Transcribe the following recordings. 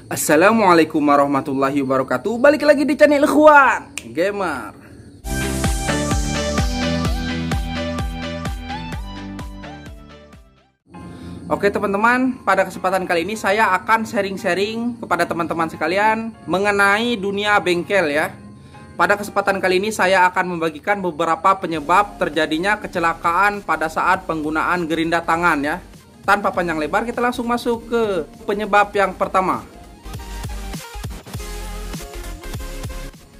Assalamualaikum warahmatullahi wabarakatuh. Balik lagi di channel Ikhwan Gamer. Oke teman-teman, pada kesempatan kali ini saya akan sharing-sharing kepada teman-teman sekalian mengenai dunia bengkel ya. Pada kesempatan kali ini saya akan membagikan beberapa penyebab terjadinya kecelakaan pada saat penggunaan gerinda tangan ya. Tanpa panjang lebar, kita langsung masuk ke penyebab yang pertama.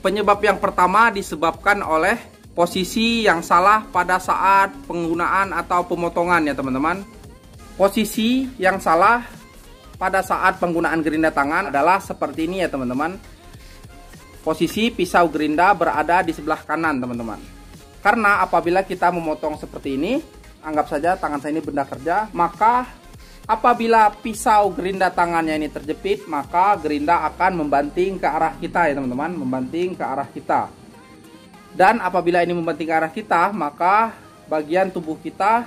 Penyebab yang pertama disebabkan oleh posisi yang salah pada saat penggunaan atau pemotongan ya teman-teman. Posisi yang salah pada saat penggunaan gerinda tangan adalah seperti ini ya teman-teman. Posisi pisau gerinda berada di sebelah kanan teman-teman. Karena apabila kita memotong seperti ini, anggap saja tangan saya ini benda kerja, maka apabila pisau gerinda tangannya ini terjepit, maka gerinda akan membanting ke arah kita ya teman-teman, membanting ke arah kita. Dan apabila ini membanting ke arah kita, maka bagian tubuh kita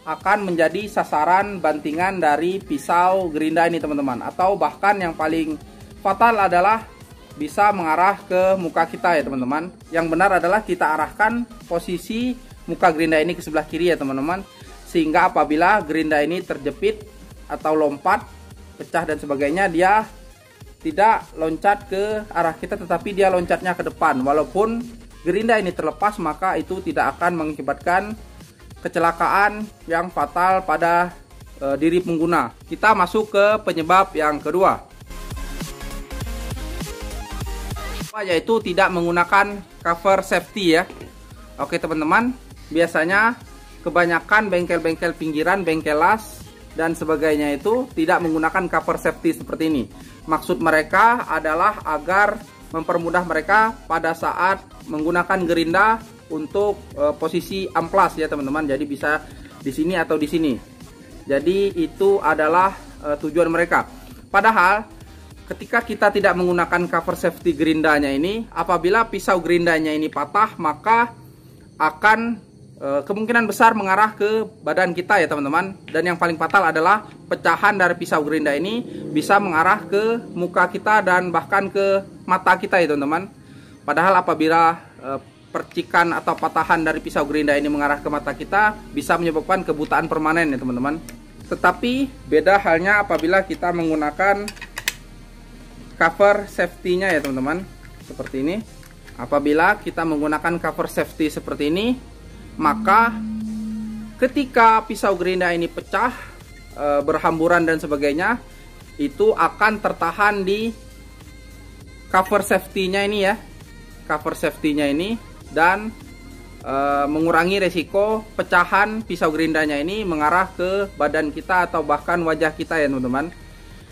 akan menjadi sasaran bantingan dari pisau gerinda ini teman-teman. Atau bahkan yang paling fatal adalah bisa mengarah ke muka kita ya teman-teman. Yang benar adalah kita arahkan posisi muka gerinda ini ke sebelah kiri ya teman-teman. Sehingga apabila gerinda ini terjepit atau lompat, pecah dan sebagainya, dia tidak loncat ke arah kita tetapi dia loncatnya ke depan. Walaupun gerinda ini terlepas, maka itu tidak akan mengakibatkan kecelakaan yang fatal pada diri pengguna. Kita masuk ke penyebab yang kedua, yaitu tidak menggunakan cover safety ya. Oke teman-teman, biasanya kebanyakan bengkel-bengkel pinggiran, bengkel las dan sebagainya itu tidak menggunakan cover safety seperti ini. Maksud mereka adalah agar mempermudah mereka pada saat menggunakan gerinda untuk posisi amplas ya teman-teman. Jadi bisa di sini atau di sini. Jadi itu adalah tujuan mereka. Padahal ketika kita tidak menggunakan cover safety gerindanya ini, apabila pisau gerindanya ini patah, maka akan kemungkinan besar mengarah ke badan kita ya teman-teman. Dan yang paling fatal adalah pecahan dari pisau gerinda ini bisa mengarah ke muka kita dan bahkan ke mata kita ya teman-teman. Padahal apabila percikan atau patahan dari pisau gerinda ini mengarah ke mata kita, bisa menyebabkan kebutaan permanen ya teman-teman. Tetapi beda halnya apabila kita menggunakan cover safety-nya ya teman-teman. Seperti ini. Apabila kita menggunakan cover safety seperti ini, maka ketika pisau gerinda ini pecah, berhamburan dan sebagainya, itu akan tertahan di cover safety-nya ini ya, cover safety-nya ini, dan mengurangi resiko pecahan pisau gerindanya ini mengarah ke badan kita atau bahkan wajah kita ya teman-teman.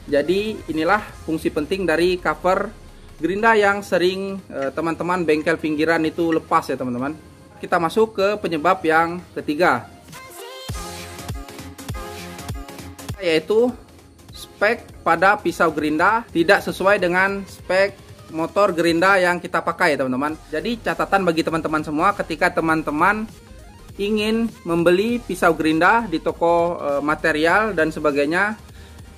Jadi inilah fungsi penting dari cover gerinda yang sering teman-teman bengkel pinggiran itu lepas ya teman-teman. Kita masuk ke penyebab yang ketiga, yaitu spek pada pisau gerinda tidak sesuai dengan spek motor gerinda yang kita pakai ya teman-teman. Jadi catatan bagi teman-teman semua, ketika teman-teman ingin membeli pisau gerinda di toko material dan sebagainya,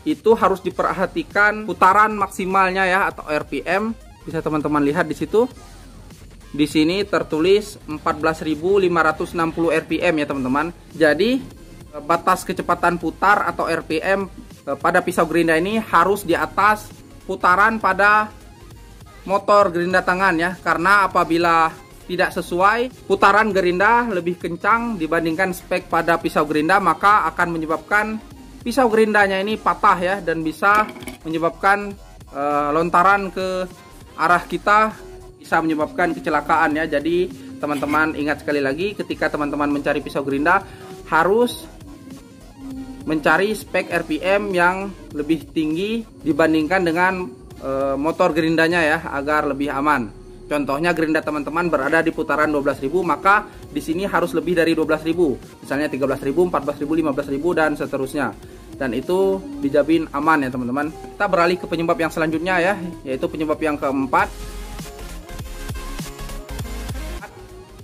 itu harus diperhatikan putaran maksimalnya ya, atau RPM. Bisa teman-teman lihat di situ. Di sini tertulis 14.560 RPM ya teman-teman. Jadi batas kecepatan putar atau RPM pada pisau gerinda ini harus di atas putaran pada motor gerinda tangan ya. Karena apabila tidak sesuai, putaran gerinda lebih kencang dibandingkan spek pada pisau gerinda, maka akan menyebabkan pisau gerindanya ini patah ya, dan bisa menyebabkan lontaran ke arah kita, bisa menyebabkan kecelakaan ya. Jadi teman-teman ingat sekali lagi, ketika teman-teman mencari pisau gerinda harus mencari spek RPM yang lebih tinggi dibandingkan dengan motor gerindanya ya, agar lebih aman. Contohnya gerinda teman-teman berada di putaran 12.000, maka di sini harus lebih dari 12.000. Misalnya 13.000, 14.000, 15.000 dan seterusnya. Dan itu dijamin aman ya teman-teman. Kita beralih ke penyebab yang selanjutnya ya, yaitu penyebab yang keempat,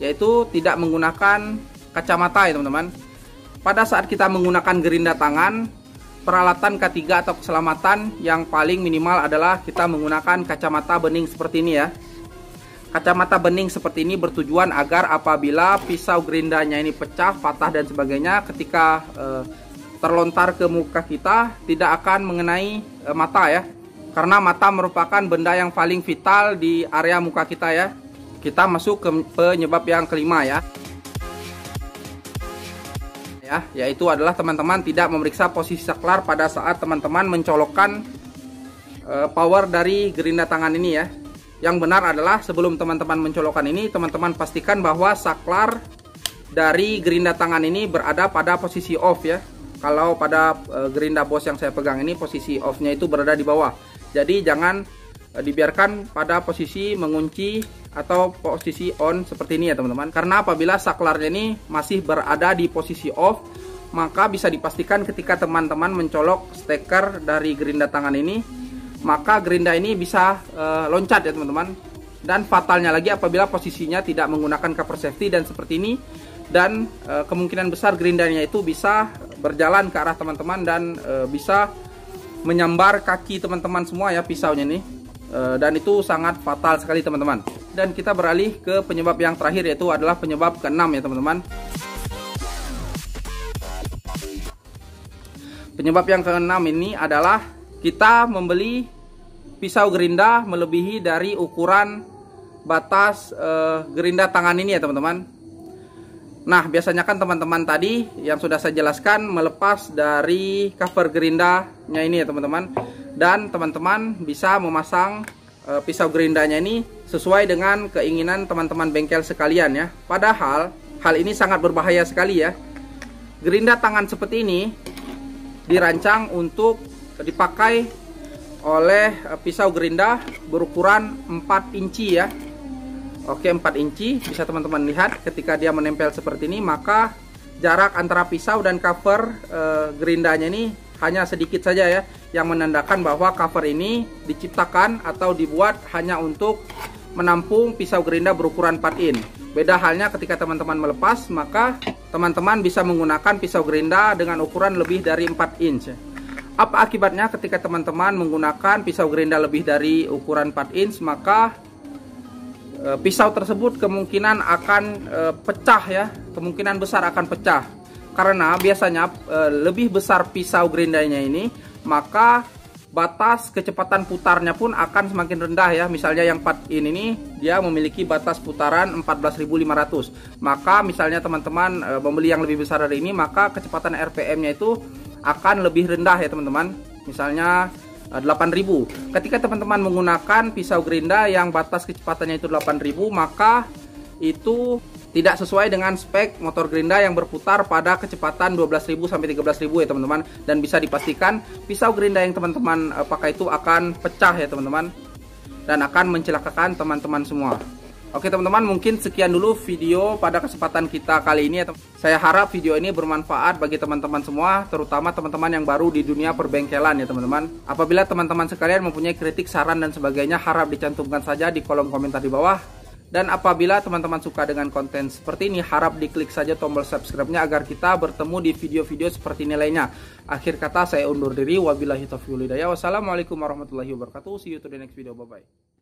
yaitu tidak menggunakan kacamata ya teman-teman. Pada saat kita menggunakan gerinda tangan, peralatan K3 atau keselamatan yang paling minimal adalah kita menggunakan kacamata bening seperti ini ya. Kacamata bening seperti ini bertujuan agar apabila pisau gerindanya ini pecah, patah dan sebagainya, ketika terlontar ke muka kita tidak akan mengenai mata ya. Karena mata merupakan benda yang paling vital di area muka kita ya. Kita masuk ke penyebab yang kelima ya. Yaitu adalah teman-teman tidak memeriksa posisi saklar pada saat teman-teman mencolokkan power dari gerinda tangan ini ya. Yang benar adalah sebelum teman-teman mencolokkan ini, teman-teman pastikan bahwa saklar dari gerinda tangan ini berada pada posisi off ya. Kalau pada gerinda Bosch yang saya pegang ini, posisi off-nya itu berada di bawah. Jadi jangan dibiarkan pada posisi mengunci atau posisi on seperti ini ya teman-teman. Karena apabila saklarnya ini masih berada di posisi off, maka bisa dipastikan ketika teman-teman mencolok steker dari gerinda tangan ini, maka gerinda ini bisa loncat ya teman-teman. Dan fatalnya lagi apabila posisinya tidak menggunakan cover safety dan seperti ini, dan kemungkinan besar gerindanya itu bisa berjalan ke arah teman-teman dan bisa menyambar kaki teman-teman semua ya pisaunya nih. Dan itu sangat fatal sekali teman-teman. Dan kita beralih ke penyebab yang terakhir, yaitu adalah penyebab keenam ya teman-teman. Penyebab yang keenam ini adalah kita membeli pisau gerinda melebihi dari ukuran batas gerinda tangan ini ya teman-teman. Nah, biasanya kan teman-teman tadi yang sudah saya jelaskan melepas dari cover gerindanya ini ya teman-teman. Dan teman-teman bisa memasang pisau gerindanya ini sesuai dengan keinginan teman-teman bengkel sekalian ya. Padahal hal ini sangat berbahaya sekali ya. Gerinda tangan seperti ini dirancang untuk dipakai oleh pisau gerinda berukuran 4 inci ya. Oke, 4 inci bisa teman-teman lihat ketika dia menempel seperti ini, maka jarak antara pisau dan cover gerindanya ini hanya sedikit saja ya, yang menandakan bahwa cover ini diciptakan atau dibuat hanya untuk menampung pisau gerinda berukuran 4 in. Beda halnya ketika teman-teman melepas, maka teman-teman bisa menggunakan pisau gerinda dengan ukuran lebih dari 4 inch. Apa akibatnya ketika teman-teman menggunakan pisau gerinda lebih dari ukuran 4 inch? Maka pisau tersebut kemungkinan akan pecah ya, kemungkinan besar akan pecah. Karena biasanya lebih besar pisau gerindanya ini, maka batas kecepatan putarnya pun akan semakin rendah ya. Misalnya yang 4 in ini dia memiliki batas putaran 14.500. Maka misalnya teman-teman membeli yang lebih besar dari ini, maka kecepatan RPM-nya itu akan lebih rendah ya teman-teman. Misalnya 8.000. Ketika teman-teman menggunakan pisau gerinda yang batas kecepatannya itu 8.000, maka itu tidak sesuai dengan spek motor gerinda yang berputar pada kecepatan 12.000 sampai 13.000 ya teman-teman. Dan bisa dipastikan pisau gerinda yang teman-teman pakai itu akan pecah ya teman-teman, dan akan mencelakakan teman-teman semua. Oke teman-teman, mungkin sekian dulu video pada kesempatan kita kali ini ya. Saya harap video ini bermanfaat bagi teman-teman semua, terutama teman-teman yang baru di dunia perbengkelan ya teman-teman. Apabila teman-teman sekalian mempunyai kritik, saran dan sebagainya, harap dicantumkan saja di kolom komentar di bawah. Dan apabila teman-teman suka dengan konten seperti ini, harap diklik saja tombol subscribe-nya agar kita bertemu di video-video seperti ini lainnya. Akhir kata saya undur diri, wabillahi taufiq wal hidayah. Wassalamualaikum warahmatullahi wabarakatuh. See you to the next video. Bye bye.